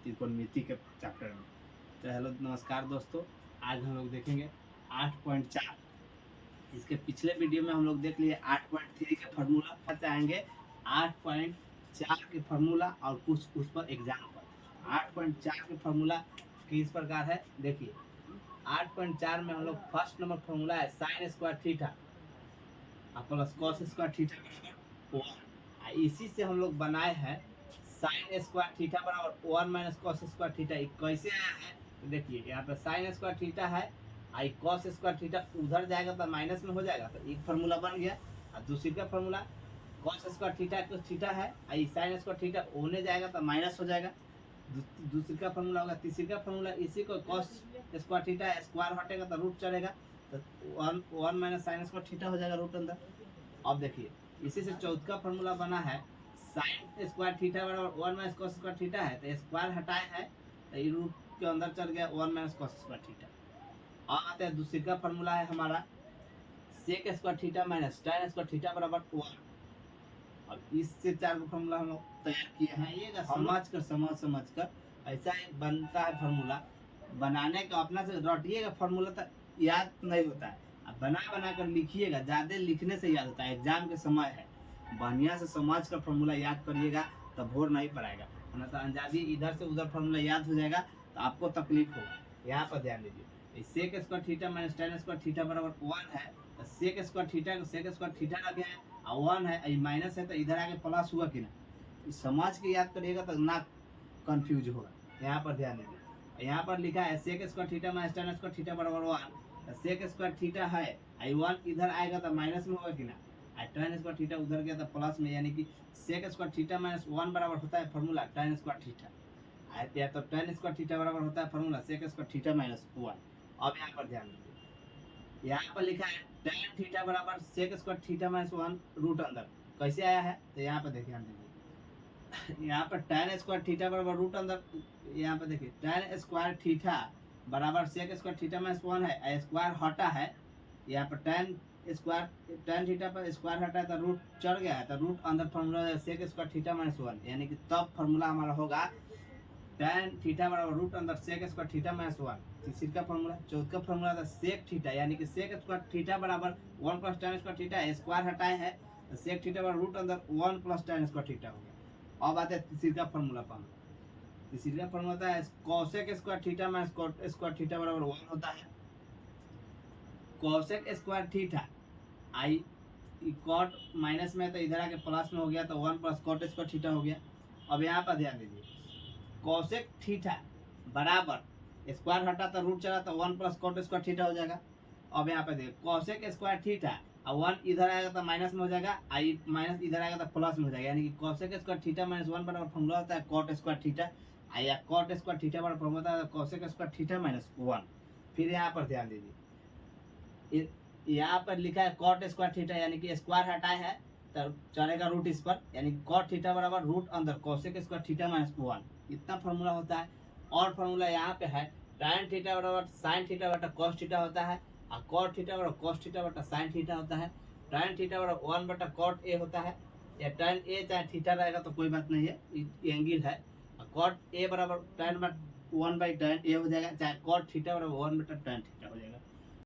त्रिकोणमिति के चैप्टर में। तो हेलो नमस्कार दोस्तों, आज हम लोग देखेंगे 8.4। इसके पिछले वीडियो में हम लोग देख लिए 8.3 के फार्मूला, पर आएंगे 8.4 के फार्मूला और कुछ उस पर एग्जाम्पल। 8.4 के फार्मूला किस प्रकार है देखिए। 8.4 में हम लोग फर्स्ट नंबर फार्मूला है sine square theta plus cos square theta बराबर 1। इसी से हम लोग बनाए हैं साइन स्क्वायर थीटा बराबर 1 माइनस कॉस स्क्वायर थीटा। कैसे आया है तो देखिए, यहाँ पे साइन स्क्वायर थीटा है, आई कॉस स्क्वायर थीटा उधर जाएगा तो माइनस में हो जाएगा, तो एक फार्मूला बन गया। और दूसरी का फार्मूला कॉस स्क्वायर थीटा को थीटा है, आई साइन स्क्वायर थीटा होने जाएगा तो माइनस हो जाएगा, दूसरी का फार्मूला होगा। तीसरी का फार्मूला इसी को कॉस स्क्वायर थीटा स्क्वायर हटेगा तो रूट चलेगा, तो 1 माइनस साइन स्क्वायर थीटा हो जाएगा रूट अंदर। अब देखिए, इसी से चौथा फार्मूला बना है साइन स्क्वायर थीटा बराबर 1 माइनस कॉस स्क्वायर थीटा है, तो स्क्वायर हटाए है तो ये रूट के अंदर चल गया 1 माइनस कॉस स्क्वायर थीटा। अब आते हैं दूसरी का फार्मूला है हमारा sec square theta minus tan square theta बराबर 1। अब इससे चार फार्मूला हम लोग तैयार किए हैं, ये समझ कर ऐसा एक बनता है फार्मूला। बनाने का अपना से रटिएगा फार्मूला तो याद नहीं होता है, अब बना कर लिखिएगा, ज्यादा लिखने से याद होता है। एग्जाम के समय है, बढ़िया से समझ कर फार्मूला याद करिएगा तो भोर नहीं पड़ेगा, ना तो अंजादी इधर से उधर फार्मूला याद हो जाएगा तो आपको तकलीफ होगा। यहाँ पर ध्यान दीजिए, sec square theta minus tan square theta बराबर 1 है, तो सेक स्क्वायर थीटा को सेक स्क्वायर थीटा रखे हैं और 1 है, माइनस है तो इधर आके प्लस हुआ कि ना। समझ के याद करिएगा तो ना कंफ्यूज होगा। यहाँ पर ध्यान दीजिए, यहाँ पर लिखा है sec square theta minus tan square theta बराबर 1, सेक स्क्वायर थीटा है, आई 1 इधर आएगा तो माइनस में होगा कि ना, tan स्क्वायर थीटा उधर गया तो प्लस में, यानी कि सेक स्क्वायर थीटा माइनस 1 बराबर होता है फार्मूला tan स्क्वायर थीटा, या तो tan स्क्वायर थीटा बराबर होता है formula sec square theta minus 1। अब यहाँ पर ध्यान दीजिए, यहाँ पर लिखा है tan थीटा बराबर sec square theta minus 1 root अंदर। कैसे आया है तो यहाँ पर देखिए, ध्यान दीजिए, यहाँ पर tan स्क्वायर थीटा बराबर रूट अंदर, यहाँ पर देखिए tan स्क्वायर थीटा बराबर सेक स्क्वायर थीटा माइनस 1 है, स्क्वायर हटा है, यहाँ पर tan थीटा पर स्क्वायर हटा है तो रूट चढ़ गया है, तो रूट अंदर formula sec square theta minus 1, यानी कि तब फार्मूला हमारा होगा tan थीटा बराबर रूट अंदर सेक स्क्वायर थीटा माइनस 1। तीसरी का फार्मूला चौथा फार्मूला था सेक थीटा, यानी कि सेक स्क्वायर थीटा बराबर 1 plus tan square theta, square हटाए है तो सेक थीटा बराबर रूट अंदर 1 प्लस tan स्क्वायर थीटा हो गया। अब आते हैं तीसरी का फार्मूला पर। तीसरी का फार्मूला होता है cosec square theta minus cot square theta बराबर 1 होता है। कोसेक स्क्वायर थीटा आई कॉट माइनस में तो इधर आके प्लस में हो गया, तो 1 प्लस कॉट स्क्वायर थीटा हो गया। अब यहाँ पर ध्यान दीजिए, कोसेक थीटा बराबर स्क्वायर हटा तो रूट चला तो 1 प्लस कॉट स्क्वायर थीटा हो जाएगा। अब यहाँ पे देखिए कोसेक स्क्वायर थीटा और 1 इधर आएगा तो माइनस में हो जाएगा, आई माइनस इधर आएगा तो प्लस में हो जाएगा, यानी कि कोसेक स्क्वायर थीटा माइनस 1 बराबर फॉर्मूला होता है कॉट स्क्वायर थीटा, या कॉट स्क्वायर थीटा बराबर फॉर्मूला होता है कोसेक स्क्वायर थीटा माइनस 1। फिर यहाँ पर ध्यान दीजिए, यहाँ पर लिखा है कॉट स्क्वायर थीटा, यानी कि स्क्वायर हटाए है तो चलेगा रूट इस पर, यानी कॉट थीटा बराबर रूट अंदर कोसेक स्क्वायर थीटा माइनस 1, इतना फार्मूला होता है। और फार्मूला यहाँ पे है tan थीटा बराबर साइन थीटा बटा कॉस थीटा होता है, और कॉट थीटा बराबर कॉस थीटा बटा साइन थीटा होता है। tan थीटा बराबर 1 बटा कॉट ए होता है, या tan ए चाहे थीटा रहेगा तो कोई बात नहीं है, एंगल है। कॉट ए बराबर tan 1 बाई tan ए हो जाएगा, चाहे कॉट थीटा बराबर 1 बटा tan थीटा हो जाएगा।